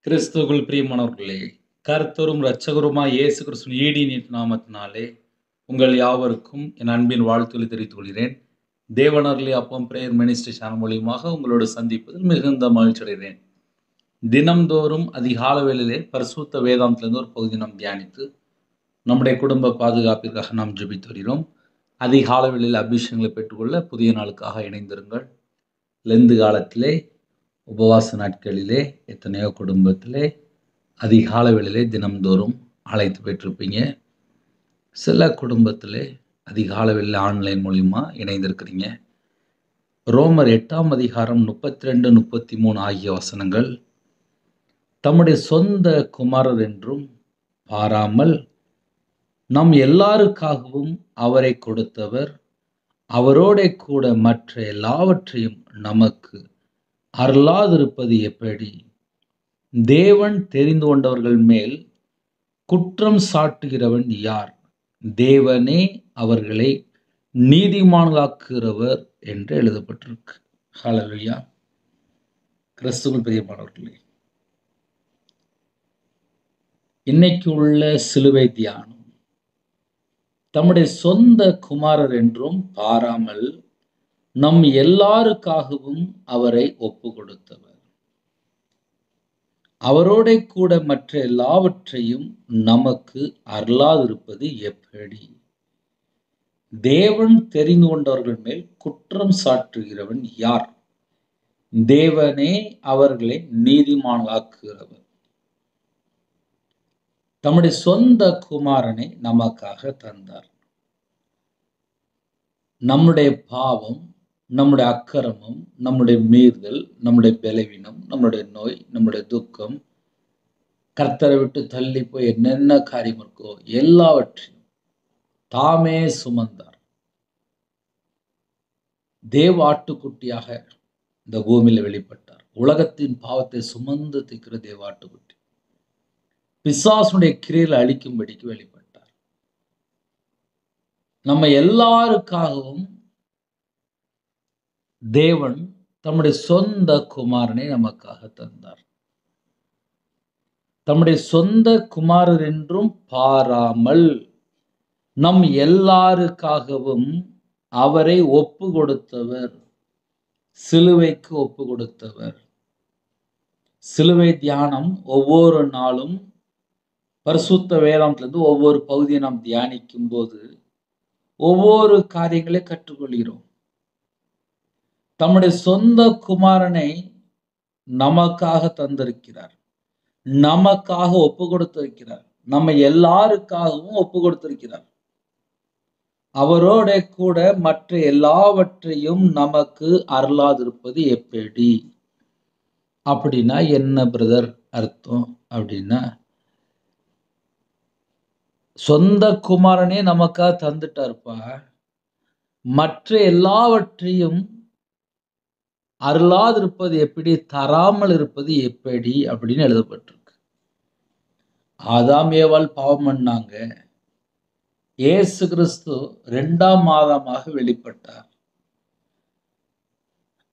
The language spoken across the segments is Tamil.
கிறிஸ்துவுக்குள் பிரியமானவர்களே, கர்த்தரும் இரட்சகருமாய் இயேசு கிறிஸ்துவின் ஈடின் நாமத்தினாலே உங்கள் யாவருக்கும் என் அன்பின் வாழ்த்துக்களை தெரிவித்துக் கொள்கிறேன். தேவனருளி அப்பம் பிரேயர் மினிஸ்ட்ரி சேனல் மூலியமாக உங்களோடு சந்திப்பதில் மிகுந்த மகிழ்ச்சி அடைகிறேன். தினம்தோறும் அதிகால வேளையிலே பரிசுத்த வேதாந்தத்திலிருந்து ஒரு பகுதி நாம் தியானித்து நம்முடைய குடும்ப பாதுகாப்பிற்காக நாம் ஜெபித்து வருகிறோம். அதிகால வேளையில் அபிஷேகங்களை பெற்றுக்கொள்ள புதிய நாளுக்காக இணைந்திருங்கள். லெந்து காலத்திலே உபவாச நாட்களிலே எத்தனையோ குடும்பத்திலே அதிகால வேளையிலே தினம்தோறும் அழைத்து பெற்றிருப்பீங்க. சில குடும்பத்திலே அதிகால வேளையில் ஆன்லைன் மூலியமா இணைந்திருக்கிறீங்க. ரோமர் 8ஆம் அதிகாரம் 32, 33 ஆகிய வசனங்கள், தம்முடைய சொந்த குமாரர் என்றும் பாராமல் நம் எல்லாருக்காகவும் அவரை கொடுத்தவர், அவரோட கூட மற்ற எல்லாவற்றையும் நமக்கு அருளாதிருப்பது எப்படி? தேவன் தெரிந்து கொண்டவர்கள் மேல் குற்றம் சாட்டுகிறவன் யார்? தேவனே அவர்களை நீதிமான்களாக்குகிறவர் என்று எழுதப்பட்டிருக்கு. ஹல்லேலூயா. கிறிஸ்துவுக்குள் பிரியமானவர்களே, இன்னைக்கு உள்ள சிலுவை தியானம், தம்முடைய சொந்த குமாரர் என்றும் பாராமல் நம் எல்லாருக்காகவும் அவரை ஒப்பு கொடுத்தவர், அவரோட கூட மற்ற எல்லாவற்றையும் நமக்கு அருளாதிருப்பது எப்படி? தேவன் தெரிந்து கொண்டவர்கள் மேல் குற்றம் சாட்டுகிறவன் யார்? தேவனே அவர்களை நீதிமான்களாக்குகிறவர். தம்முடைய சொந்த குமாரனை நமக்காக தந்தார். நம்முடைய பாவம், நம்முடைய அக்கிரமம், நம்முடைய மீறுதல், நம்முடைய பலவீனம், நம்முடைய நோய், நம்முடைய துக்கம், கர்த்தரை விட்டு தள்ளி போய் என்னென்ன காரியம் இருக்கோ எல்லாவற்றையும் தாமே சுமந்தார். தேவ ஆட்டுக்குட்டியாக இந்த பூமியில வெளிப்பட்டார். உலகத்தின் பாவத்தை சுமந்து தீர்க்கிற தேவ ஆட்டுக்குட்டி, பிசாசுடைய கிரியைகளை அழிக்கும்படிக்கு வெளிப்பட்டார். நம்ம எல்லாருக்காகவும் தேவன் தம்முடைய சொந்த குமாரனை நமக்காக தந்தார். தம்முடைய சொந்த குமாரர் என்றும் பாராமல் நம் எல்லாருக்காகவும் அவரை ஒப்பு கொடுத்தவர், சிலுவைக்கு ஒப்பு கொடுத்தவர். சிலுவை தியானம் ஒவ்வொரு நாளும் பரிசுத்த வேதாந்தத்திலிருந்து ஒவ்வொரு பகுதியை நாம் தியானிக்கும் போது ஒவ்வொரு காரியங்களை கற்றுக்கொள்கிறோம். தம்முடைய சொந்த குமாரனை நமக்காக தந்திருக்கிறார், நமக்காக ஒப்பு கொடுத்திருக்கிறார், நம்ம எல்லாருக்காகவும் ஒப்பு கொடுத்திருக்கிறார். அவரோட கூட மற்ற எல்லாவற்றையும் நமக்கு அருளாதிருப்பது எப்படி? அப்படின்னா என்ன பிரதர் அர்த்தம்? அப்படின்னா, சொந்த குமாரனே நமக்காக தந்துட்டாருப்பா, மற்ற எல்லாவற்றையும் அருளாதிருப்பது எப்படி, தராமல் இருப்பது எப்படி அப்படின்னு எழுதப்பட்டிருக்கு. ஆதாம் ஏவாள் பாவம் பண்ணாங்க. இயேசு கிறிஸ்து 2ஆம் மாதமாக வெளிப்பட்டார்.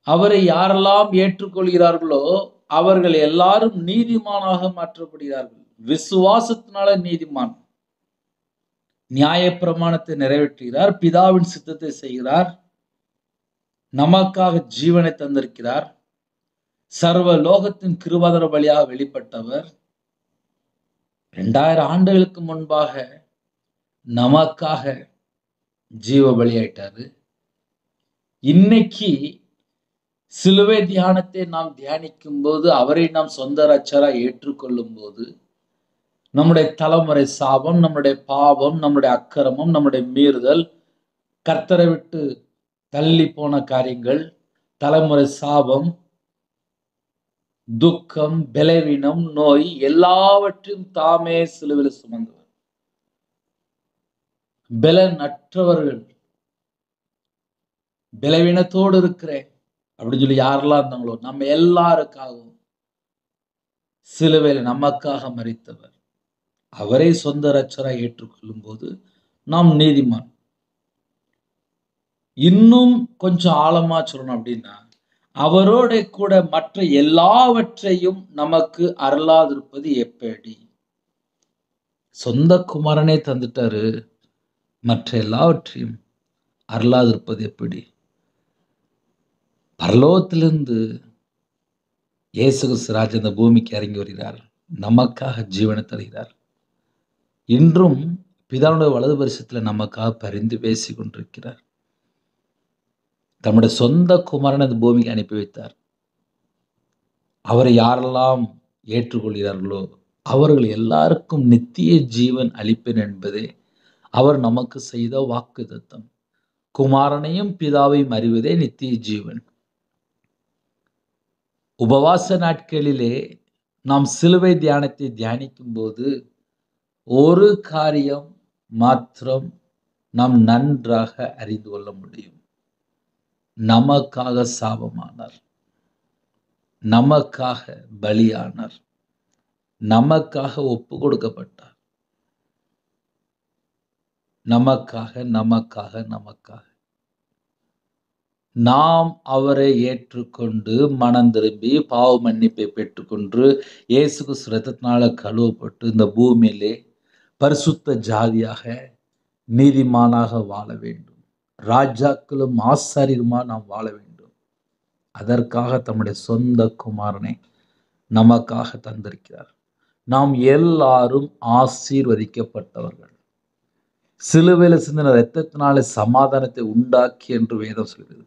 அவரை யாரெல்லாம் ஏற்றுக்கொள்கிறார்களோ அவர்கள் எல்லாரும் நீதிமானாக மாற்றப்படுகிறார்கள். விசுவாசத்தினால நீதிமான். நியாயப்பிரமாணத்தை நிறைவேற்றுகிறார், பிதாவின் சித்தத்தை செய்கிறார், நமக்காக ஜீவனை தந்திருக்கிறார், சர்வ லோகத்தின் கிருபாதார வழியாக வெளிப்பட்டவர். 2000 ஆண்டுகளுக்கு முன்பாக நமக்காக ஜீவ பலியாயிட்டாரு. இன்னைக்கு சிலுவை தியானத்தை நாம் தியானிக்கும் போது, அவரை நாம் சொந்த ரட்சகரா ஏற்றுக்கொள்ளும் போது, நம்முடைய தலைமுறை சாபம், நம்முடைய பாவம், நம்முடைய அக்கிரமம், நம்முடைய மீறுதல், கர்த்தரை விட்டு தள்ளி போன காரியங்கள், தலைமுறை சாபம், துக்கம், பலவீனம், நோய் எல்லாவற்றையும் தாமே சிலுவையில் சுமந்தவர். பலனற்றவர்கள், பலவீனத்தோடு இருக்கிறேன் அப்படின்னு சொல்லி யாரெல்லாம் இருந்தாங்களோ நம்ம எல்லாருக்காகவும் சிலுவையில் நமக்காக மரித்தவர். அவரை சொந்த ரட்சகராய் ஏற்றுக்கொள்ளும் போது நாம் நீதிமான். இன்னும் கொஞ்சம் ஆழமா சொல்லணும் அப்படின்னா, அவரோட கூட மற்ற எல்லாவற்றையும் நமக்கு அருளாதிருப்பது எப்படி? சொந்த குமாரனே தந்துட்டாரு, மற்ற எல்லாவற்றையும் அருளாதிருப்பது எப்படி? பரலோகத்திலிருந்து இயேசு கிறிஸ்து ராஜா இந்த பூமிக்கு இறங்கி வருகிறார், நமக்காக ஜீவனை தருகிறார். இன்றும் பிதாவுடைய வலது பரிசத்தில் நமக்காக பரிந்து பேசி கொண்டிருக்கிறார். தம்முடைய சொந்த குமாரனை இந்த பூமிக்கு அனுப்பி வைத்தார். அவரை யாரெல்லாம் ஏற்றுக்கொள்கிறார்களோ அவர்கள் எல்லாருக்கும் நித்திய ஜீவன் அளிப்பேன் என்பதே அவர் நமக்கு செய்த வாக்குத்தத்தம். குமாரனையும் பிதாவையும் அறிவதே நித்திய ஜீவன். உபவாச நாட்களிலே நாம் சிலுவை தியானத்தை தியானிக்கும் போது ஒரு காரியம் மாத்திரம் நாம் நன்றாக அறிந்து கொள்ள முடியும். நமக்காக சாபமானார், நமக்காக பலியானார், நமக்காக ஒப்பு கொடுக்கப்பட்டார். நமக்காக நமக்காக நமக்காக நாம் அவரை ஏற்றுக்கொண்டு மனம் திரும்பி பாவ மன்னிப்பை பெற்றுக்கொண்டு இயேசு கிறிஸ்து இரத்தத்தினால கழுவப்பட்டு இந்த பூமியிலே பரிசுத்த ஜாதியாக நீதிமானாக வாழ வேண்டும். ராஜாக்களும் ஆசாரியருமா நாம் வாழ வேண்டும். அதற்காக தம்முடைய சொந்த குமாரனை நமக்காக தந்திருக்கிறார். நாம் எல்லாரும் ஆசீர்வதிக்கப்பட்டவர்கள். சிலுவையில் சிந்தின இரத்தத்தினாலே சமாதானத்தை உண்டாக்கி என்று வேதம் சொல்கிறது.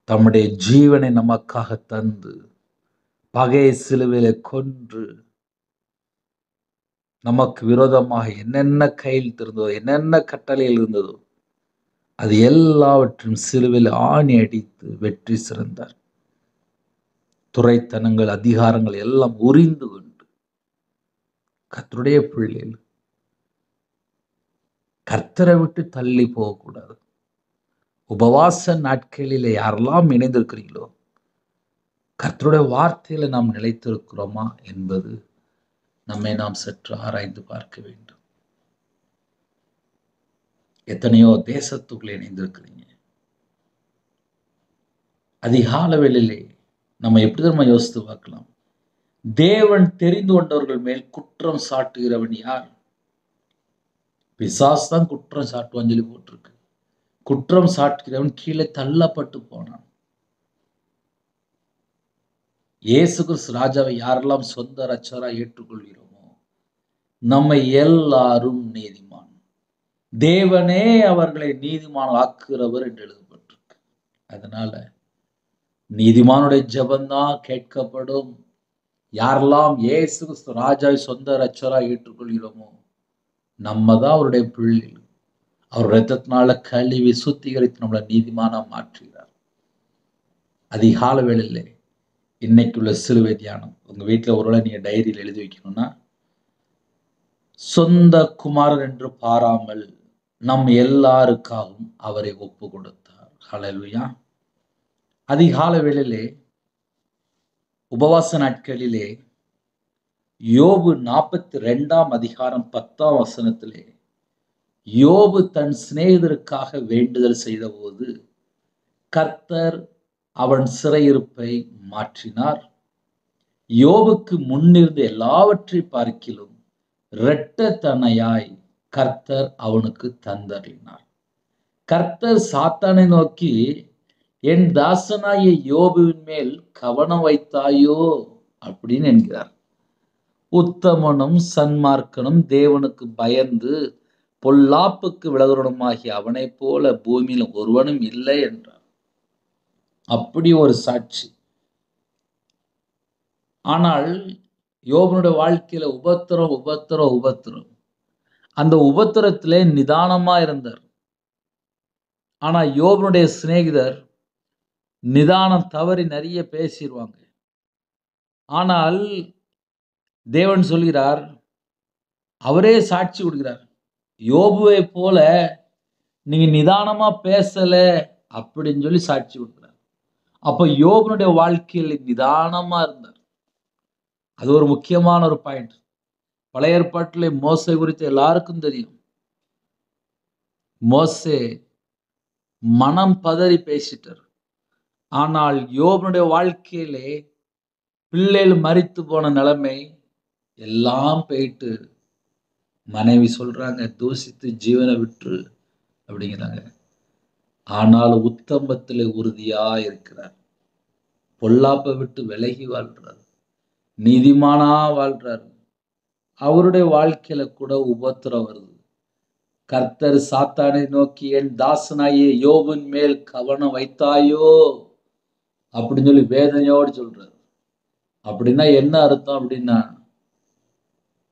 தம்முடைய ஜீவனை நமக்காக தந்து பகையை சிலுவையில கொன்று நமக்கு விரோதமாக என்னென்ன கையில் இருந்ததோ, என்னென்ன கட்டளையில் இருந்ததோ அது எல்லாவற்றையும் சிலுவையில் ஆணி அடித்து வெற்றி சிறந்தார். துரைத்தனங்கள், அதிகாரங்கள் எல்லாம் உரிந்து கொண்டு கர்த்தருடைய பிள்ளைகள் கர்த்தரை விட்டு தள்ளி போகக்கூடாது. உபவாச நாட்களிலே யாரெல்லாம் இணைந்திருக்கிறீங்களோ கர்த்தருடைய வார்த்தையில நாம் நிலைத்திருக்கிறோமா என்பது நம்மை நாம் சற்று ஆராய்ந்து பார்க்க வேண்டும். எத்தனையோ தேசத்துக்குள்ளே இணைந்திருக்கிறீங்க. அதிகால வேளையிலே நம்ம எப்படி நம்ம யோசித்து பார்க்கலாம். தேவன் தெரிந்து கொண்டவர்கள் மேல் குற்றம் சாட்டுகிறவன் யார்? பிசாசு தான் குற்றம் சாட்டுவான்னு சொல்லி போட்டிருக்கு. குற்றம் சாட்டுகிறவன் கீழே தள்ளப்பட்டு போனான். இயேசு கிறிஸ்து ராஜாவை யாரெல்லாம் சொந்த இரட்சகராய் ஏற்றுக்கொள்கிறோமோ நம்மை எல்லாரும் நீதிமான். தேவனே அவர்களை நீதிமான் ஆக்குகிறவர் என்று எழுதப்பட்டிருக்கு. அதனால நீதிமானுடைய ஜெபந்தான் கேட்கப்படும். யாரெல்லாம் இயேசு கிறிஸ்து ராஜாவை சொந்த இரட்சகராய் ஏற்றுக்கொள்கிறோமோ நம்ம தான் அவருடைய பிள்ளைகள். அவர் இரத்தத்தினால கழுவி சுத்திகரித்து நம்மளை நீதிமானா மாற்றுகிறார். அதிகால வேளையிலே இன்னைக்குள்ள சிலுவை தியானம் உங்க வீட்டில் ஒருவேளை நீங்க டைரியில் எழுதி வைக்கணும்னா, சொந்த குமாரன் என்று பாராமல் நம் எல்லாருக்காகவும் அவரை ஒப்பு கொடுத்தார். ஹல்லேலூயா. அதிகால வேளையிலே உபவாச நாட்களிலே யோபு 42 அதிகாரம் 10 யோபு தன் சிநேகிதருக்காக வேண்டுதல் செய்த போது கர்த்தர் அவன் சிறையிருப்பை மாற்றினார். யோபுக்கு முன்னிருந்த எல்லாவற்றை பார்க்கிலும் இரட்டத்தனையாய் கர்த்தர் அவனுக்கு தந்தறினார். கர்த்தர் சாத்தானை நோக்கி, என் தாசனாய யோபுவின் மேல் கவனம் வைத்தாயோ அப்படின்னு என்கிறார். உத்தமனும் சன்மார்க்கனும் தேவனுக்கு பயந்து பொல்லாப்புக்கு விலகுறனுமாகிய அவனை போல பூமியில் ஒருவனும் இல்லை என்றார். அப்படி ஒரு சாட்சி. ஆனால் யோபனுடைய வாழ்க்கையில உபத்திரம். அந்த உபத்திரத்திலே நிதானமா இருந்தார். ஆனா யோபனுடைய சிநேகிதர் நிதானம் தவறி நிறைய பேசிடுவாங்க. ஆனால் தேவன் சொல்கிறார், அவரே சாட்சி கொடுக்கிறார், யோபுவை போல நீங்க நிதானமா பேசல அப்படின்னு சொல்லி சாட்சி கொடுக்கிறார். அப்ப யோபனுடைய வாழ்க்கையில் நிதானமா இருந்தார். அது ஒரு முக்கியமான ஒரு பாயிண்ட். பழைய ஏற்பாட்டிலே மோசே குறித்து எல்லாருக்கும் தெரியும். மோசே மனம் பதறி பேசிட்டார். ஆனால் யோபனுடைய வாழ்க்கையிலே பிள்ளைகள் மரித்து போன நிலைமை, எல்லாம் போயிட்டு மனைவி சொல்றாங்க, தூசித்து ஜீவனை விட்டுரு அப்படிங்கிறாங்க. ஆனால் உத்தமத்திலே உறுதியா இருக்கிறார். பொல்லாப்பை விட்டு விலகி வாழ்றார், நீதிமானா வாழ்றார். அவருடைய வாழ்க்கையில கூட உபத்திரம் வருது. கர்த்தர் சாத்தானை நோக்கி, என் தாசனாகிய யோபின் மேல் கவனம் வைத்தாயோ அப்படின்னு சொல்லி வேதனையோடு சொல்றாரு. அப்படின்னா என்ன அர்த்தம் அப்படின்னா,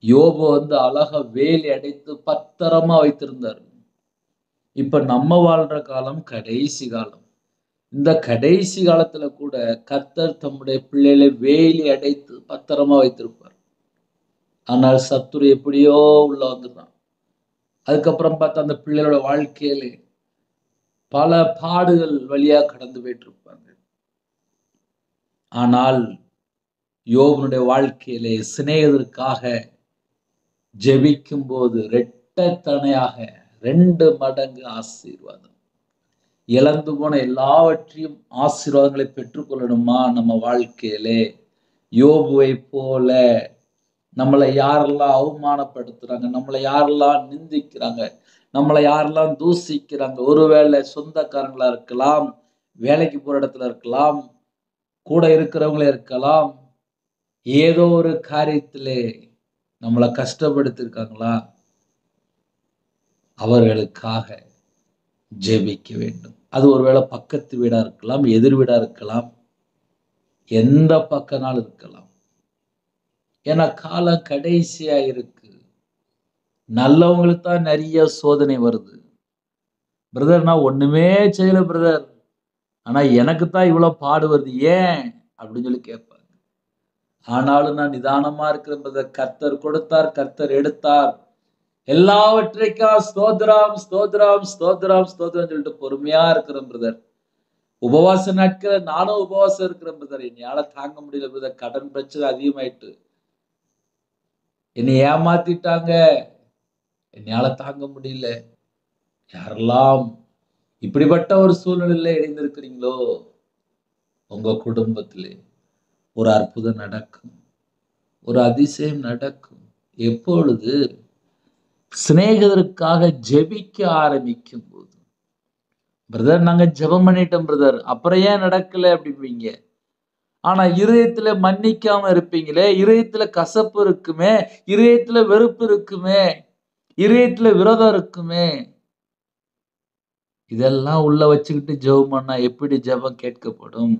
யோபு அழகா வேலி அடைத்து பத்திரமா வைத்திருந்தார். இப்ப நம்ம வாழ்ற காலம் கடைசி காலம். இந்த கடைசி காலத்துல கூட கர்த்தர் தம்முடைய பிள்ளைகளை வேலி அடைத்து பத்திரமா வைத்திருப்பார். ஆனால் சத்துரு எப்படியோ உள்ள வந்துட்டான். அதுக்கப்புறம் பார்த்தா அந்த பிள்ளைகளோட வாழ்க்கையில பல பாடுகள் வழியா கடந்து போயிட்டு இருப்பாங்க. ஆனால் யோபனுடைய வாழ்க்கையிலே சிநேகிதருக்காக ஜெபிக்கும் போது இரட்டைத்தனையாக 2 மடங்கு ஆசீர்வாதம். இழந்து போன எல்லாவற்றையும் ஆசீர்வாதங்களை பெற்றுக்கொள்ளணுமா நம்ம வாழ்க்கையிலே? யோபுவை போல நம்மளை யாரெல்லாம் அவமானப்படுத்துறாங்க, நம்மளை யாரெல்லாம் நிந்திக்கிறாங்க, நம்மளை யாரெல்லாம் தூசிக்கிறாங்க, ஒருவேளை சொந்தக்காரங்களா இருக்கலாம், வேலைக்கு போற இடத்துல இருக்கலாம், கூட இருக்கிறவங்களே இருக்கலாம், ஏதோ ஒரு காரியத்திலே நம்மளை கஷ்டப்படுத்திருக்காங்களா, அவர்களுக்காக ஜெபிக்க வேண்டும். அது ஒருவேளை பக்கத்து வீடா இருக்கலாம், எதிர் வீடா இருக்கலாம், எந்த பக்கனாலும் இருக்கலாம். ஏன்னா காலம் கடைசியா இருக்கு. நல்லவங்களுக்கு தான் நிறைய சோதனை வருது. பிரதர், நான் ஒண்ணுமே செய்யல பிரதர், ஆனா எனக்கு தான் இவ்வளவு பாடு வருது, ஏன் அப்படின்னு சொல்லி கேட்பாங்க. ஆனாலும் நான் நிதானமா இருக்கிறேன் பிரதர். கர்த்தர் கொடுத்தார், கர்த்தர் எடுத்தார், எல்லாவற்றைக்கும் ஸ்தோத்திரம் ஸ்தோத்திரம் ஸ்தோத்திரம் ஸ்தோத்திரம் சொல்லிட்டு பொறுமையா இருக்கிறேன் பிரதர். உபவாச நாட்கள் நானும் உபவாசம் இருக்கிறேன் பிரதர். என்னையால தாங்க முடியல பிரதர், கடன் பிரச்சனை அதிகமாயிட்டு, என்னை ஏமாத்திட்டாங்க, என்னையால தாங்க முடியல. யாரெல்லாம் இப்படிப்பட்ட ஒரு சூழ்நிலையில இணைந்திருக்கிறீங்களோ, உங்க குடும்பத்திலே ஒரு அற்புதம் நடக்கும், ஒரு அதிசயம் நடக்கும். எப்பொழுது சிநேகிதருக்காக ஜெபிக்க ஆரம்பிக்கும் போது. பிரதர், நாங்க ஜெபம் பண்ணிட்டோம் பிரதர், அப்புறம் ஏன் நடக்கல அப்படிம்பீங்க. ஆனா இருதயத்துல மன்னிக்காம இருப்பீங்களே, இருதயத்துல கசப்பு இருக்குமே, இருதயத்துல வெறுப்பு இருக்குமே, இருதயத்துல விரோதம் இருக்குமே, இதெல்லாம் உள்ள வச்சுக்கிட்டு ஜெபம் பண்ணா எப்படி ஜெபம் கேட்கப்படும்?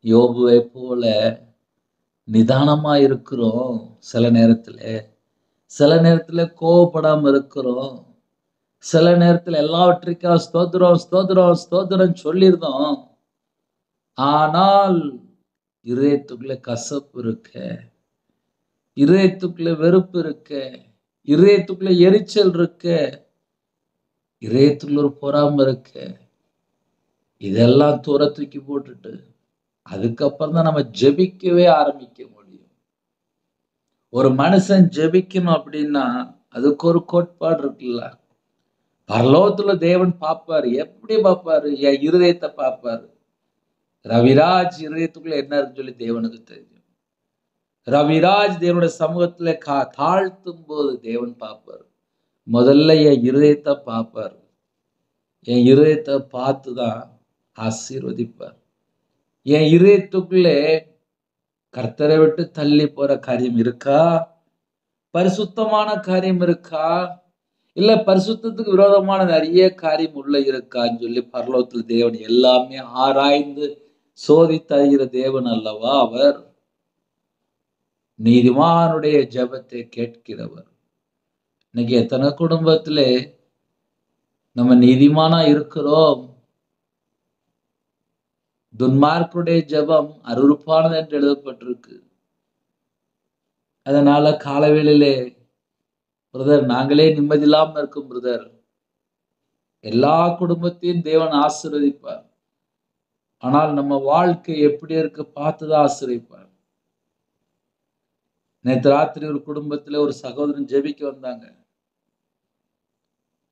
யோபுவை போல நிதானமா இருக்கிறோம் சில நேரத்துல, சில நேரத்துல கோவப்படாம இருக்கிறோம், சில நேரத்துல எல்லாவற்றைக்கும் ஸ்தோத்திரம் ஸ்தோத்திரம் ஸ்தோத்திரம் சொல்லிருந்தோம். ஆனால் இருதயத்துக்குள்ள கசப்பு இருக்க, இருதயத்துக்குள்ள வெறுப்பு இருக்க, இருதயத்துக்குள்ள எரிச்சல் இருக்க, இதயத்துக்குள்ள ஒரு பொறாம இருக்க. இதெல்லாம் தூர தூக்கி போட்டுட்டு அதுக்கப்புறம் தான் நம்ம ஜெபிக்கவே ஆரம்பிக்க முடியும். ஒரு மனுஷன் ஜெபிக்கணும் அப்படின்னா அதுக்கு ஒரு கோட்பாடு இருக்குல்ல. பரலோகத்துல தேவன் பார்ப்பாரு. எப்படி பார்ப்பாரு? என் இருதயத்தை பார்ப்பாரு. ரவிராஜ் இருதயத்துக்குள்ள என்ன இருக்குன்னு சொல்லி தேவனுக்கு தெரியும். ரவிராஜ் தேவனுடைய சமூகத்துல தாழ்த்தும் போது தேவன் பார்ப்பாரு. முதல்ல என் இருதயத்தை பார்ப்பாரு. என் இருதயத்தை பார்த்துதான் ஆசீர்வதிப்பார். என் இருதயத்துக்குள்ளே கர்த்தரை விட்டு தள்ளி போற காரியம் இருக்கா, பரிசுத்தமான காரியம் இருக்கா, இல்ல பரிசுத்தத்துக்கு விரோதமான நிறைய காரியம் உள்ள இருக்கான்னு சொல்லி பரலோகத்தில் தேவன் எல்லாமே ஆராய்ந்து சோதித்தறிகிற தேவன் அல்லவா அவர். நீதிமானுடைய ஜெபத்தை கேட்கிறவர். இன்னைக்கு எத்தனை குடும்பத்திலே நம்ம நீதிமானா இருக்கிறோம், துன்மார்க்குடைய ஜெபம் அருவருப்பானது என்று எழுதப்பட்டிருக்கு. அதனால காலவேளையிலே பிரதர், நாங்களே நிம்மதி இல்லாம இருக்கும் பிரதர். எல்லா குடும்பத்தையும் தேவன் ஆசீர்வதிப்பார். ஆனால் நம்ம வாழ்க்கை எப்படி இருக்கு பார்த்துதான் ஆசீர்வதிப்பார். நேற்று ராத்திரி ஒரு குடும்பத்துல ஒரு சகோதரன் ஜெபிக்க வந்தாங்க.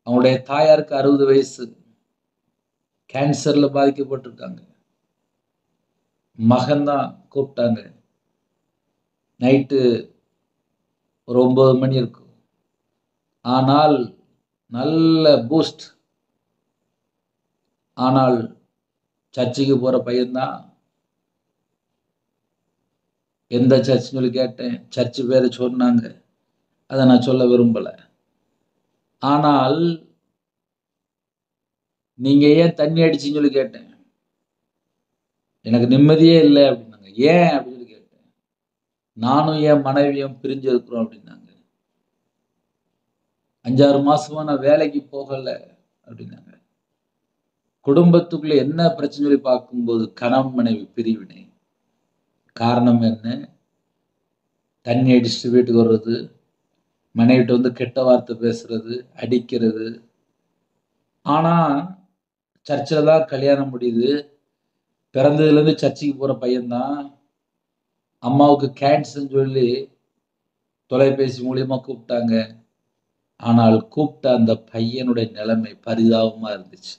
அவங்களுடைய தாயாருக்கு 60 வயசு. கேன்சர்ல பாதிக்கப்பட்டிருக்காங்க. மகன்தான் கூப்பிட்டாங்க. நைட்டு ஒரு 9 மணி இருக்கும். ஆனால் நல்ல பூஸ்ட். ஆனால் சர்ச்சுக்கு போற பையன்தான். எந்த சர்ச்சுன்னு சொல்லி கேட்டேன். சர்ச்சு பேரை சொன்னாங்க. அதை நான் சொல்ல விரும்பல. ஆனால் நீங்க ஏன் தண்ணி அடிச்சுன்னு சொல்லி கேட்டேன். எனக்கு நிம்மதியே இல்லை அப்படின்னாங்க. ஏன் அப்படின்னு சொல்லி கேட்டேன். நானும் என் மனைவியும் பிரிஞ்சு இருக்கிறோம் அப்படின்னாங்க. 5-6 மாசமா நான் வேலைக்கு போகல அப்படின்னாங்க. குடும்பத்துக்குள்ள என்ன பிரச்சனை சொல்லி பார்க்கும்போது கணவன் மனைவி பிரிவினை. காரணம் என்ன? தண்ணி அடிச்சுட்டு வீட்டுக்கு வர்றது, மனைவிட்ட வந்து கெட்ட வார்த்தை பேசுறது, அடிக்கிறது. ஆனா சர்ச்சில் தான் கல்யாணம் முடியுது. பிறந்ததுலேருந்து சர்ச்சுக்கு போற பையன்தான். அம்மாவுக்கு கேன்சர்னு சொல்லி தொலைபேசி மூலியமா கூப்பிட்டாங்க. ஆனால் கூப்பிட்ட அந்த பையனுடைய நிலைமை பரிதாபமா இருந்துச்சு.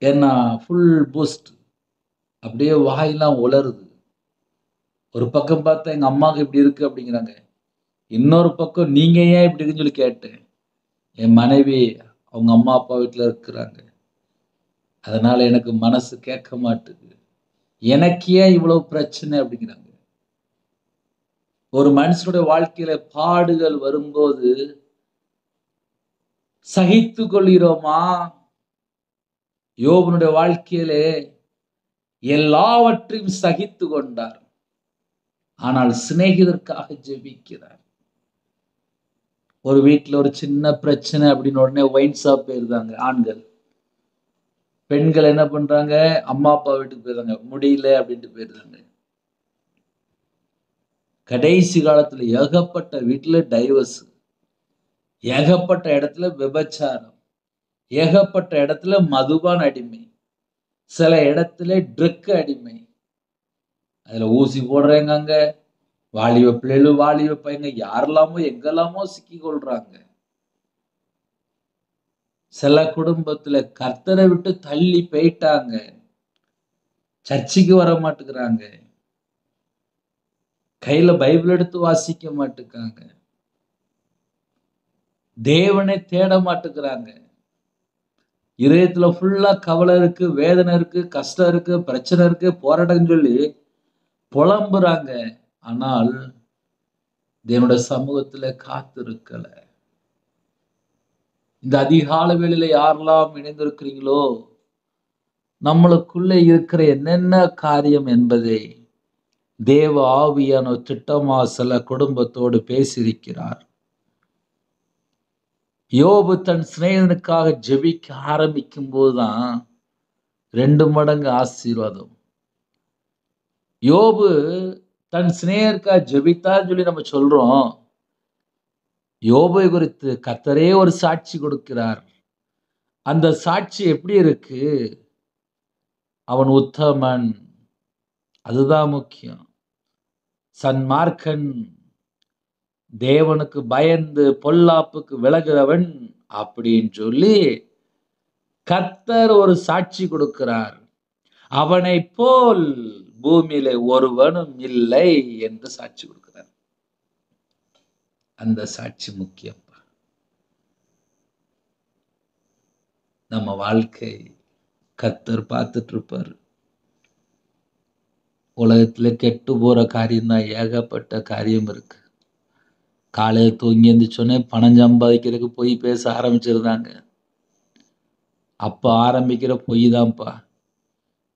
ஏன்னா ஃபுல் பூஸ்ட். அப்படியே வாயெல்லாம் உலருது. ஒரு பக்கம் பார்த்தா எங்க அம்மாவுக்கு இப்படி இருக்கு அப்படிங்கிறாங்க. இன்னொரு பக்கம் நீங்க ஏன் இப்படி இருக்குன்னு சொல்லி கேட்டேன். என் மனைவி அவங்க அம்மா அப்பா வீட்டுல இருக்கிறாங்க. அதனால எனக்கு மனசு கேட்க மாட்டுது. எனக்கு ஏன் இவ்வளவு பிரச்சனை அப்படிங்கிறாங்க. ஒரு மனுஷனுடைய வாழ்க்கையில பாடுகள் வரும்போது சகித்து கொள்கிறோமா? யோபனுடைய வாழ்க்கையிலே எல்லாவற்றையும் சகித்து கொண்டார். ஆனால் சிநேகிதற்காக ஜெபிக்கிறார். ஒரு வீட்டுல ஒரு சின்ன பிரச்சனை அப்படின்னு உடனே ஒயின் ஷாப் போயிருந்தாங்க ஆண்கள். பெண்கள் என்ன பண்றாங்க? அம்மா அப்பா வீட்டுக்கு போயிருந்தாங்க. முடியல அப்படின்ட்டு போயிருந்தாங்க. கடைசி காலத்துல ஏகப்பட்ட வீட்டுல டைவர்ஸ், ஏகப்பட்ட இடத்துல விபச்சாரம், ஏகப்பட்ட இடத்துல மதுபான அடிமை, சில இடத்துல ட்ரக் அடிமை. அதுல ஊசி போடுறேங்க, வாலிப பிள்ளைகள் வாலிப பையங்க யாரெல்லாமோ எங்கெல்லாமோ சிக்கி கொள்றாங்க. சில குடும்பத்துல கர்த்தரை விட்டு தள்ளி போயிட்டாங்க. சர்ச்சுக்கு வர மாட்டேங்கிறாங்க. கையில பைபிள் எடுத்து வாசிக்க மாட்டேங்கிறாங்க. தேவனை தேட மாட்டேங்கிறாங்க. இதயத்துல ஃபுல்லா கவலை இருக்கு, வேதனை இருக்கு, கஷ்டம் இருக்கு, பிரச்சனை இருக்கு, போராட்டம் சொல்லி புலம்புறாங்க. ஆனால் தேவனுடைய சமூகத்துல காத்திருக்கல. இந்த அதிகால வேளையில யாரெல்லாம் இணைந்திருக்கிறீங்களோ, நம்மளுக்குள்ள இருக்கிற என்னென்ன காரியம் என்பதை தேவ ஆவியான திட்டமா சில குடும்பத்தோடு பேசியிருக்கிறார். யோபு தன் சிநேகிதனுக்காக ஜெபிக்க ஆரம்பிக்கும் போதுதான் 2 மடங்கு ஆசீர்வாதம். யோபு தன் சிநேகிதனுக்காக ஜெபித்தான்னு சொல்லி நம்ம சொல்றோம். யோபை குறித்து கர்த்தரே ஒரு சாட்சி கொடுக்கிறார். அந்த சாட்சி எப்படி இருக்கு? அவன் உத்தமன், அதுதான் முக்கியம். சன்மார்க்கன், தேவனுக்கு பயந்து பொல்லாப்புக்கு விலகுறவன் அப்படின்னு சொல்லி கர்த்தர் ஒரு சாட்சி கொடுக்கிறார். அவனை போல் பூமியில ஒருவனும் இல்லை என்று சாட்சி கொடுக்கிறார். அந்த சாட்சி முக்கியம். நம்ம வாழ்க்கை கர்த்தர் பார்த்துட்டு இருப்பாரு. உலகத்துல கெட்டு போற காரியம் தான் ஏகப்பட்ட காரியம் இருக்கு. காலையில் தூங்கி எழுந்திரிச்சோன்னே பணம் சம்பாதிக்கிறதுக்கு பொய் பேச ஆரம்பிச்சிருந்தாங்க. அப்ப ஆரம்பிக்கிற பொய் தான்ப்பா.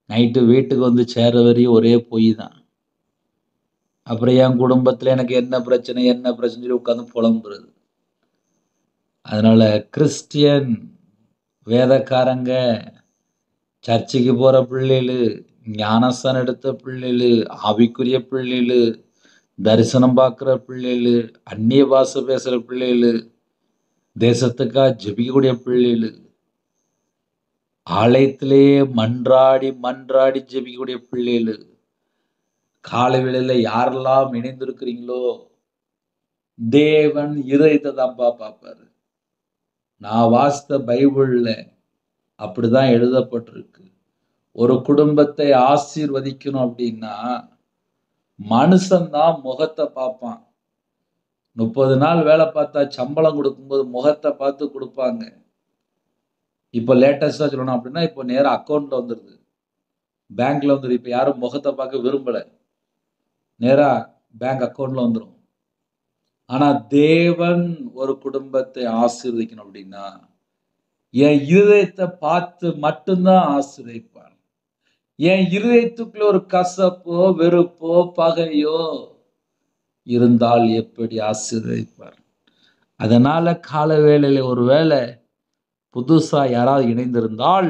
நைட்டு வீட்டுக்கு வந்து சேர வரையும் ஒரே பொய் தான். அப்புறம் என் குடும்பத்துல எனக்கு என்ன பிரச்சனை சொல்லி உட்காந்து புலம்புறது. அதனால கிறிஸ்டியன், வேதக்காரங்க, சர்ச்சுக்கு போற பிள்ளைகளு, ஞானஸ்தானம் எடுத்த பிள்ளைகளு, ஆவிக்குரிய பிள்ளைகளு, தரிசனம் பார்க்கிற பிள்ளைகளு, அந்நிய பாஷை பேசுற பிள்ளைகளு, தேசத்துக்காக ஜெபிக்கக்கூடிய பிள்ளைகளு, ஆலயத்திலேயே மன்றாடி மன்றாடி ஜெபிக்கக்கூடிய பிள்ளைகளு, காலை வேளையில யாரெல்லாம் இணைந்திருக்கிறீங்களோ, தேவன் இதயத்தை தான்ப்பா பார்ப்பாரு. நான் வாசித்த பைபிள்ல அப்படிதான் எழுதப்பட்டிருக்கு. ஒரு குடும்பத்தை ஆசீர்வதிக்கணும் அப்படின்னா மனுஷன்தான் முகத்தை பார்ப்பான். 30 நாள் வேலை பார்த்தா சம்பளம் கொடுக்கும்போது முகத்தை பார்த்து கொடுப்பாங்க. இப்போ லேட்டஸ்டா சொல்லணும் அப்படின்னா இப்போ நேரா அக்கௌண்ட்ல வந்துருது, பேங்க்ல வந்துருது. இப்போ யாரும் முகத்தை பார்க்க விரும்பல, நேரா பேங்க் அக்கௌண்ட்ல வந்துடும். ஆனா தேவன் ஒரு குடும்பத்தை ஆசீர்வதிக்கணும் அப்படின்னா என் இருதயத்தை பார்த்து மட்டும்தான் ஆசீர்வதிப்பார். என் இருதயத்துக்குள்ள ஒரு கசப்போ வெறுப்போ பகையோ இருந்தால் எப்படி ஆசீர்வதிப்பார்? அதனால கால வேளையில ஒருவேளை புதுசா யாராவது இணைந்திருந்தால்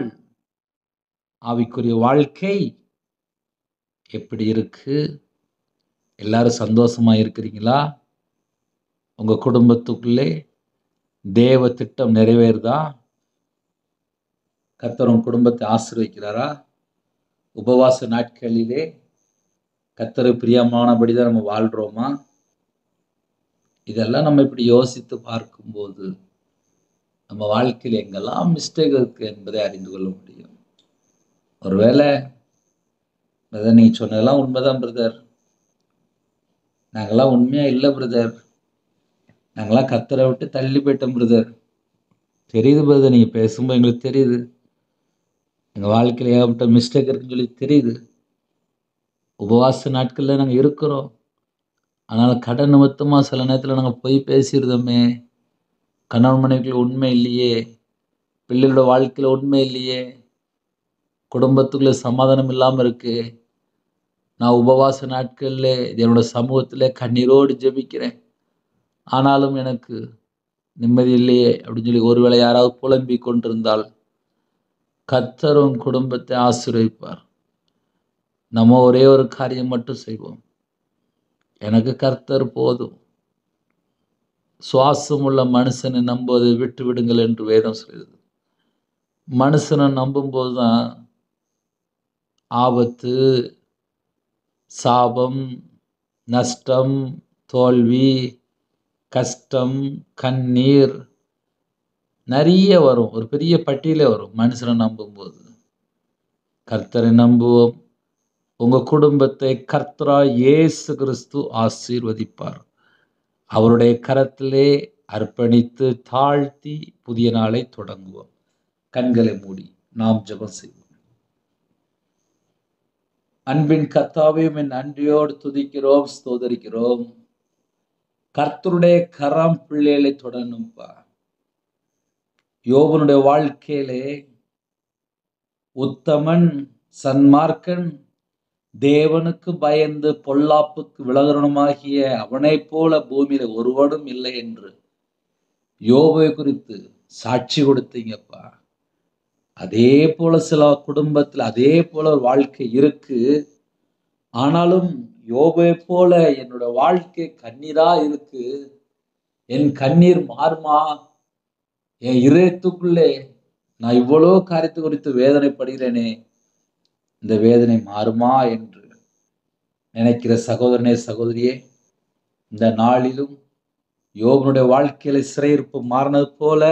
ஆவிக்குரிய வாழ்க்கை எப்படி இருக்கு? எல்லாரும் சந்தோஷமா இருக்கிறீங்களா? உங்க குடும்பத்துக்குள்ளே தேவ திட்டம் நிறைவேறுதா? கர்த்தர் உங்க குடும்பத்தை ஆசீர்வதிக்கிறாரா? உபவாச நாட்களிலே கர்த்தருக்கு பிரியமானபடிதான் நம்ம வாழ்றோமா? இதெல்லாம் நம்ம இப்படி யோசித்து பார்க்கும்போது நம்ம வாழ்க்கையில் எங்கெல்லாம் மிஸ்டேக் இருக்கு என்பதை அறிந்து கொள்ள முடியும். ஒருவேளை பிரதர் நீங்க சொன்னதெல்லாம் உண்மைதான் பிரதர், நாங்கெல்லாம் உண்மையா இல்லை பிரதர், நாங்கெல்லாம் கர்த்தரை விட்டு தள்ளி போயிட்டோம் பிரதர். தெரியுது பிரதர், நீங்க பேசும்போது எங்களுக்கு தெரியுது எங்க வாழ்க்கையில் ஏகப்பட்ட மிஸ்டேக் இருக்குன்னு சொல்லி தெரியுது. உபவாச நாட்கள்ல நாங்க இருக்கிறோம், அதனால கடன் நிமித்தமா சில நேரத்தில் நாங்க போய் பேசிடுதோமே, கணவன் மனைவிக்குள்ள உண்மை இல்லையே, பிள்ளைகளோட வாழ்க்கையில உண்மை இல்லையே, குடும்பத்துக்குள்ள சமாதானம் இல்லாம இருக்கு. நான் உபவாச நாட்கள்ல என்னோட சமூகத்துல கண்ணீரோடு ஜெபிக்கிறேன், ஆனாலும் எனக்கு நிம்மதி இல்லையே அப்படின்னு சொல்லி ஒருவேளை யாராவது புலம்பிக் கொண்டிருந்தால் கர்த்தரும் குடும்பத்தை ஆசீர்வதிப்பார். நம்ம ஒரே ஒரு காரியம் மட்டும் செய்வோம், எனக்கு கர்த்தர் போதும். சுவாசம் உள்ள மனுஷனை நம்புவதை விட்டு விடுங்கள் என்று வேதம் சொல்கிறது. மனுஷனை நம்பும் போதுதான் ஆபத்து, சாபம், நஷ்டம், தோல்வி, கஷ்டம், கண்ணீர் நிறைய வரும். ஒரு பெரிய பட்டியலே வரும் மனுஷனை நம்பும்போது. கர்த்தரை நம்புவோம். உங்க குடும்பத்தை கர்த்தராய் இயேசு கிறிஸ்து ஆசீர்வதிப்பார். அவருடைய கரத்திலே அர்ப்பணித்து தாழ்த்தி புதிய நாளை தொடங்குவோம். கண்களை மூடி நாம் ஜெபம் செய்வோம். அன்பின் கர்த்தாவையும் என் நன்றியோடு துதிக்கிறோம், ஸ்தோதரிக்கிறோம். கர்த்தருடைய கரம் பிள்ளைகளை தொடரணும்பா. யோபனுடைய வாழ்க்கையிலே உத்தமன், சன்மார்க்கன், தேவனுக்கு பயந்து பொல்லாப்புக்கு விலகணுமாகிய அவனை போல பூமியில ஒருவனும் இல்லை என்று யோபை குறித்து சாட்சி கொடுத்தீங்கப்பா. அதே போல சில குடும்பத்தில் அதே போல ஒரு வாழ்க்கை இருக்கு. ஆனாலும் யோபை போல என்னோட வாழ்க்கை கண்ணீரா இருக்கு, என் கண்ணீர் மாறுமா? என் இதயத்துக்குள்ளே நான் இவ்வளோ காரியத்தை குறித்து வேதனைப்படுகிறேனே, இந்த வேதனை மாறுமா என்று நினைக்கிற சகோதரனே, சகோதரியே, இந்த நாளிலும் யோபனுடைய வாழ்க்கையில சிறையிருப்பு மாறினது போல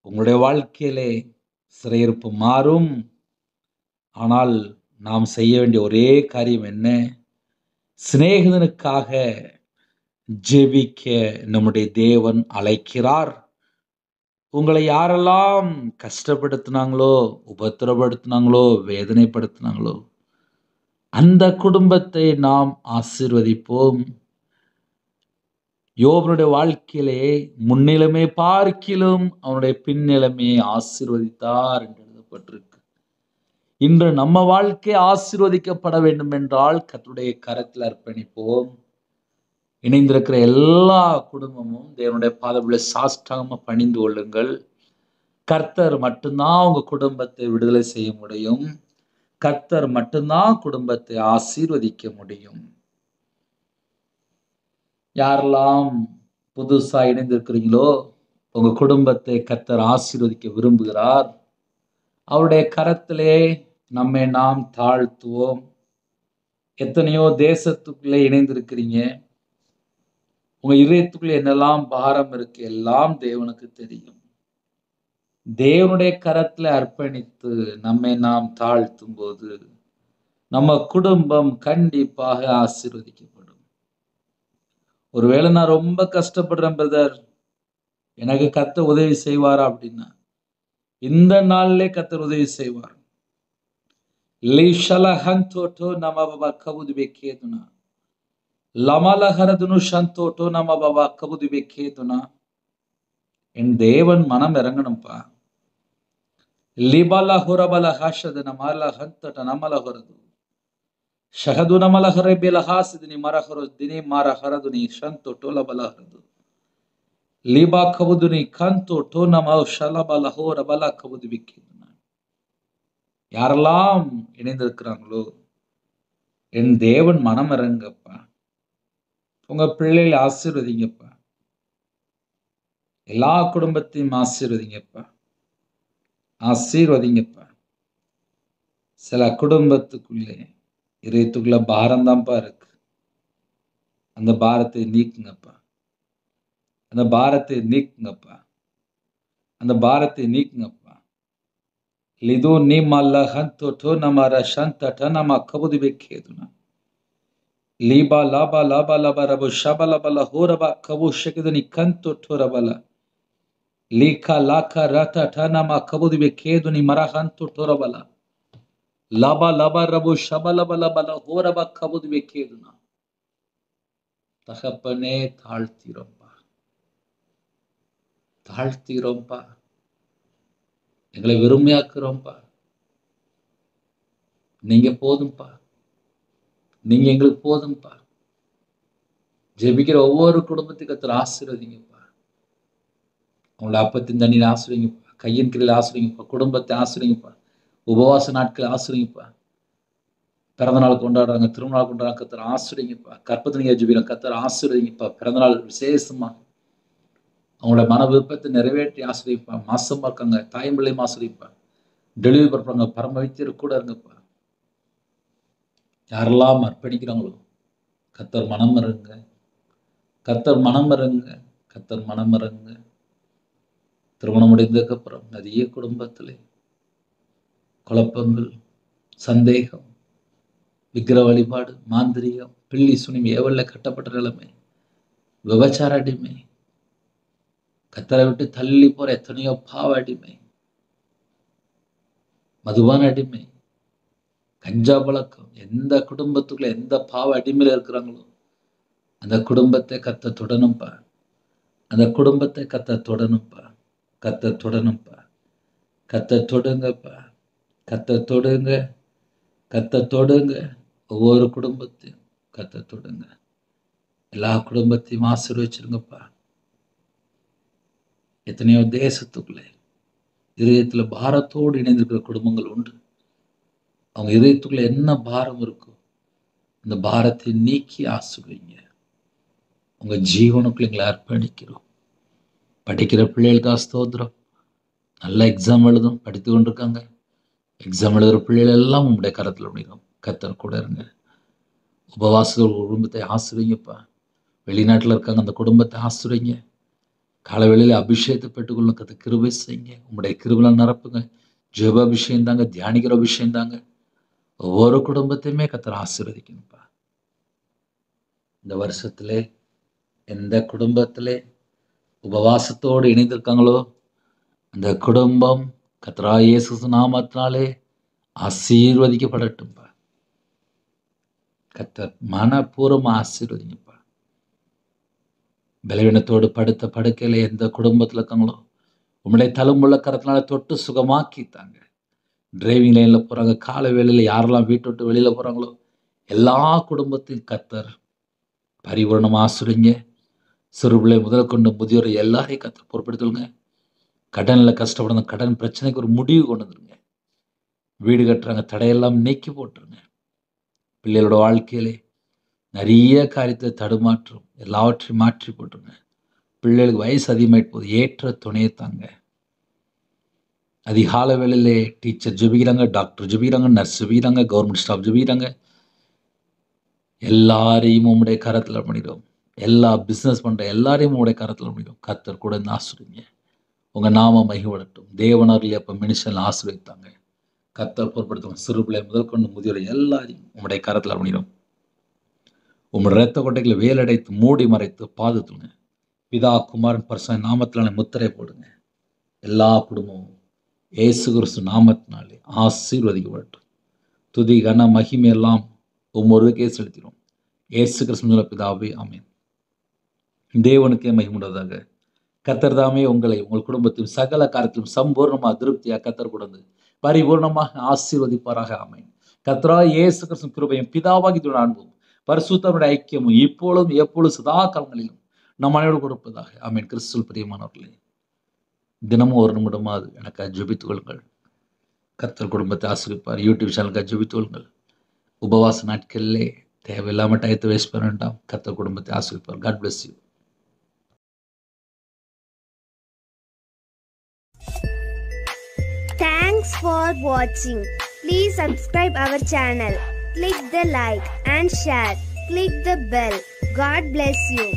உங்களுடைய வாழ்க்கையிலே சிறையிருப்பு மாறும். ஆனால் நாம் செய்ய வேண்டிய ஒரே காரியம் என்ன? சிநேகிதனுக்காக ஜெபிக்க நம்முடைய தேவன் அழைக்கிறார். உங்களை யாரெல்லாம் கஷ்டப்படுத்தினாங்களோ, உபத்திரப்படுத்தினாங்களோ, வேதனைப்படுத்தினாங்களோ அந்த குடும்பத்தை நாம் ஆசீர்வதிப்போம். யோபனுடைய வாழ்க்கையிலே முன்னிலைமை பார்க்கிலும் அவனுடைய பின்னிலைமையை ஆசீர்வதித்தார் என்று எழுதப்பட்டிருக்கு. இன்று நம்ம வாழ்க்கை ஆசீர்வதிக்கப்பட வேண்டும் என்றால் கர்த்தருடைய கரத்தில் அர்ப்பணிப்போம். இணைந்திருக்கிற எல்லா குடும்பமும் தேவனுடைய பாதத்திலே சாஷ்டாங்கமா பணிந்து கொள்ளுங்கள். கர்த்தர் மட்டும்தான் உங்க குடும்பத்தை விடுதலை செய்ய முடியும். கர்த்தர் மட்டும்தான் குடும்பத்தை ஆசீர்வதிக்க முடியும். யாரெல்லாம் புதுசா இணைந்திருக்கிறீங்களோ உங்க குடும்பத்தை கர்த்தர் ஆசீர்வதிக்க விரும்புகிறார். அவருடைய கரத்திலே நம்மை நாம் தாழ்த்துவோம். எத்தனையோ தேசத்துக்குள்ளே இணைந்திருக்கிறீங்க, உங்க இதயத்துக்குள்ளே என்னெல்லாம் பாரம் இருக்கு எல்லாம் தேவனுக்கு தெரியும். தேவனுடைய கரத்துல அர்ப்பணித்து நம்மை நாம் தாழ்த்தும் போது நம்ம குடும்பம் கண்டிப்பாக ஆசீர்வதிக்கப்படும். ஒருவேளை நான் ரொம்ப கஷ்டப்படுறேன் பிரதர், எனக்கு கர்த்தர் உதவி செய்வாரா அப்படின்னா, இந்த நாளிலே கர்த்தர் உதவி செய்வார். லிஷலஹந்தோட்டோ நமபப கவுதுபெக்கேதுனா லமலஹரதுனு ஷந்தோட்டோ நமபப கவுதுபெக்கேதுனா. என் தேவன் மனம் இறங்கணும்ப்பா. லிபலஹுரபல ஹாஷதன மலஹந்தட நமலஹரது ஷஹது நமலஹர பிலஹாசிதினி மரஹரு தினி மரஹரதுனி ஷந்தோட்டோ லபலஹரது லிபா கவுதுனி கந்தோட்டோ நம ஷலபலஹோரபல கவுதுபெக்கேதுனா. யாரெல்லாம் இணைந்திருக்கிறாங்களோ என் தேவன் மனம் இறங்கப்பா. உங்க பிள்ளைகளை ஆசீர்வதிங்கப்பா. எல்லா குடும்பத்தையும் ஆசீர்வதிங்கப்பா, ஆசீர்வதிங்கப்பா. சில குடும்பத்துக்குள்ளே இதயத்துக்குள்ள பாரம் தான்ப்பா இருக்கு. அந்த பாரத்தை நீக்குங்கப்பா, அந்த பாரத்தை நீக்குங்கப்பா, அந்த பாரத்தை நீக்குங்கப்பா. லிது நீ மல்ல ஹந்தோட்டோ நமர சந்தட நம கபுது பெக்கேதுனா லீபா லாபா லாபா லபா ரபு ஷபலபல ஹோரபா கபு ஷகிதுனி கந்தோட்டோ ரபல லீகா லாகா ரத டனமா கபுது பெக்கேதுனி மரஹந்தோட்டோ ரபல லபா லபா ரபு ஷபலபலபல ஹோரபா கபுது பெக்கேதுனா. தகப்பனே தாழ்த்திரோம்பா, தாழ்த்திரோம்பா, எங்களை வெறுமையாக்குறோம்பா. நீங்க போதும்பா, நீங்க எங்களுக்கு போதும்பா. ஜெபிக்கிற ஒவ்வொரு குடும்பத்துக்கு கர்த்தர் ஆசீர்வதிங்கப்பா. அவங்கள அப்பத்தின் தண்ணியில் ஆசீர்வதிங்கப்பா, கையின் கீழில் ஆசீர்வதிங்கப்பா, குடும்பத்தை ஆசீர்வதிங்கப்பா, உபவாச நாட்கள் ஆசீர்வதிங்கப்பா. பிறந்த நாள் கொண்டாடுறாங்க, திருமணம் கொண்டாடுறாங்க, கர்த்தர் ஆசீர்வதிங்கப்பா. கற்பத்தினியா ஜெபிக்கிறோம், கர்த்தர் ஆசீர்வதிங்கப்பா. பிறந்த நாள் விசேஷமா அவங்களோட மன விருப்பத்தை நிறைவேற்றி ஆசீர்வதிப்பா. மாசமா இருக்காங்க, தாய்மொழியும் ஆசீர்வதிப்பா. டெலிவரி பண்றாங்க, பரம வைத்தியர் கூட இருங்கப்பா. யாரெல்லாம் அர்ப்பணிக்கிறாங்களோ கர்த்தர் மனம் இறங்க, கர்த்தர் மனம் இறங்க, கர்த்தர் மனம் இறங்க. திருமணம் முடிந்ததுக்கு அப்புறம் நிறைய குடும்பத்திலே குழப்பங்கள், சந்தேகம், விக்கிர வழிபாடு, மாந்திரிகம், பில்லி சுனிம் ஏவல்ல கட்டப்பட்ட நிலைமை, விபச்சார அடிமை, கர்த்தரை விட்டு தள்ளி போற எத்தனையோ பாவ அடிமை, மதுபான அடிமை, கஞ்சா பழக்கம், எந்த குடும்பத்துக்குள்ள எந்த பாவ அடிமையில இருக்கிறாங்களோ அந்த குடும்பத்தை கர்த்தர் தொடணும்பா, அந்த குடும்பத்தை கர்த்தர் தொடணும்பா, கர்த்தர் தொடணும்பா, கர்த்தர் தொடுங்கப்பா, கர்த்தர் தொடுங்க, கர்த்தர் தொடுங்க. ஒவ்வொரு குடும்பத்தையும் கர்த்தர் தொடுங்க. எல்லா குடும்பத்தையும் ஆசீர்வதிச்சிருங்கப்பா. எத்தனையோ தேசத்துக்குள்ளே இதயத்துல பாரத்தோடு இணைந்திருக்கிற குடும்பங்கள் உண்டு. அவங்க இதயத்துக்குள்ள என்ன பாரம் இருக்கோ அந்த பாரத்தை நீக்கி ஆசீர்வதிங்க. உங்க ஜீவனுக்குள்ள எங்களை அர்ப்பணிக்கிறோம். படிக்கிற பிள்ளைகளுக்காக ஸ்தோத்திரம். நல்ல எக்ஸாம் எழுதும், படித்து கொண்டிருக்காங்க. எக்ஸாம் எழுதுகிற பிள்ளைகள் எல்லாம் உங்களுடைய கரத்தில் முடியும். கர்த்தர் கூட இருங்க. உபவாச குடும்பத்தை ஆசீர்வதிங்கப்பா. வெளிநாட்டில் இருக்காங்க, அந்த குடும்பத்தை ஆசீர்வதிங்க. காலவேளையில் அபிஷேகத்தை பெற்றுக்கொள்ளும் கர்த்தர் கிருபை செய்யுங்க. உங்களுடைய கிருபையால் நிரப்புங்க. ஜெப அபிஷேகம் தாங்க, தியானிக்கிற அபிஷேகம் தாங்க. ஒவ்வொரு குடும்பத்தையுமே கர்த்தர் ஆசீர்வதிக்கணும்ப்பா. இந்த வருஷத்திலே எந்த குடும்பத்திலே உபவாசத்தோடு இணைந்திருக்காங்களோ அந்த குடும்பம் கர்த்தராகிய இயேசு நாமத்தினாலே ஆசீர்வதிக்கப்படட்டும்பா. கர்த்தர் மனப்பூர்வமா ஆசீர்வதிங்கப்பா. பலவீனத்தோடு படுத்த படுக்கையில எந்த குடும்பத்தில் இருக்காங்களோ உங்களுடைய தழும்புள்ள கரத்தினால தொட்டு சுகமாக்கித்தாங்க. டிரைவிங் லைன்ல போறாங்க, கால வேளையில யாரெல்லாம் வீட்டை விட்டு வெளியில போறாங்களோ எல்லா குடும்பத்தையும் கர்த்தர் பரிபூர்ணமா ஆசீர்வதிங்க. சிறுபிள்ளை முதல் கொண்டு முதியோர் எல்லாரையும் கர்த்தர் பொறுப்பெடுத்துங்க. கடனில் கஷ்டப்படுங்க, கடன் பிரச்சனைக்கு ஒரு முடிவு கொண்டு வந்துருங்க. வீடு கட்டுறாங்க, தடையெல்லாம் நீக்கி போட்டுருங்க. பிள்ளைகளோட வாழ்க்கையிலே நிறைய காரியத்தை தடுமாற்றம் எல்லாவற்றையும் மாற்றி போட்டுருங்க. பிள்ளைகளுக்கு வயசு அதிகமாயிட்டு போது, ஏற்ற துணையை தாங்க. அதிகால வேளையிலே டீச்சர் ஜெபிக்கிறாங்க, டாக்டர் ஜெபிக்கிறாங்க, நர்ஸ் ஜெபிக்கிறாங்க, கவர்மெண்ட் ஸ்டாஃப் ஜெபிக்கிறாங்க. எல்லாரையும் உங்களுடைய கரத்தில் பண்ணிடும். எல்லா பிஸ்னஸ் பண்ற எல்லாரையும் உங்களுடைய கரத்தில் பண்ணிடும். கர்த்தர் கூட இருந்து ஆசீர்வதிங்க. உங்க நாம மகிழ்வடட்டும். தேவனர்கள் அப்ப மினிஷன் ஆசீர்வதித்தாங்க. கர்த்தர் பொறுப்படுத்தும் சிறு பிள்ளை முதல் கொண்டு முதியோர் எல்லாரையும் உங்களுடைய கரத்தில் அர்ப்பணிக்கிறோம். உங்களுடைய இரத்த கொட்டைகளை வேலடைத்து மூடி மறைத்து பாதுத்துங்க. பிதா குமாரன் பரிசுத்த நாமத்தினாலே முத்திரை போடுங்க. எல்லா குடும்பமும் இயேசு கிறிஸ்து நாமத்தினாலே ஆசீர்வதிக்கப்படட்டும். துதி கன மகிமை எல்லாம் ஒவ்வொருக்கே செலுத்திடும். இயேசு கிறிஸ்து பிதாவே ஆமென். தேவனுக்கே மகிமுண்டதாக. கர்த்தர் தாமே உங்களை உங்கள் குடும்பத்திலும் சகல காரியத்திலும் சம்பூர்ணமாக திருப்தியாக கர்த்தர் கொடுத்து பரிபூர்ணமாக ஆசீர்வதிப்பாராக. ஆமென். கர்த்தராகிய இயேசு கிறிஸ்து கிருபையும் பிதாவாகிய அன்பும் பரிசுத்தமுடைய ஐக்கியமும் இப்பொழுதும் எப்பொழுதும் சதா காலங்களிலும் நம் அனைவரோடு கொடுப்பதாக. ஆமென். கிறிஸ்துவில் பிரியமானவர்களே, தினமும் ஒரு நிமிடமாவது எனக்கு ஜெபித்துக் கொள்ளுங்கள். கர்த்தர் குடும்பத்தை ஆசீர்வதிப்பார். யூடியூப் சேனலுக்கு ஜெபித்துக் கொள்ளுங்கள். உபவாச நாட்களிலே தேவையில்லாமல் டயத்தை வேஸ்ட் பண்ண வேண்டாம். கர்த்தர் குடும்பத்தை ஆசீர்வதிப்பார். God bless you. Thanks for watching. Please subscribe our channel. Click the like and share. Click the bell. God bless you.